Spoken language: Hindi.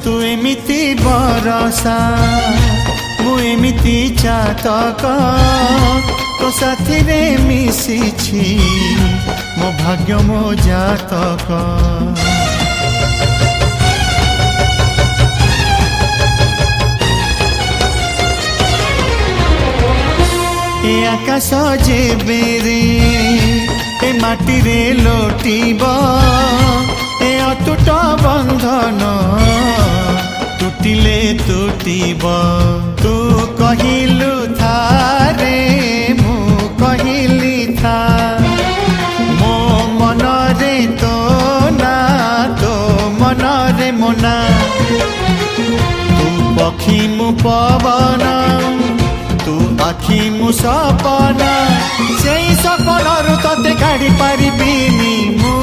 तू एमिति बरसा मु एमिति चातक तो साथी रे मिशिछि मो भाग्य मो जातक। ए आकाश जेबेरे ए माटी रे लोटिब ए अटूट बंधन टूटिले टूटिब। तू कहिलु थारे मु कहिली था मो मन रे तो ना तो मन रे मोना। तू पक्षी मु पवन तू आखि मु सपना से सपन तते काढ़ी पारिबिनी मु।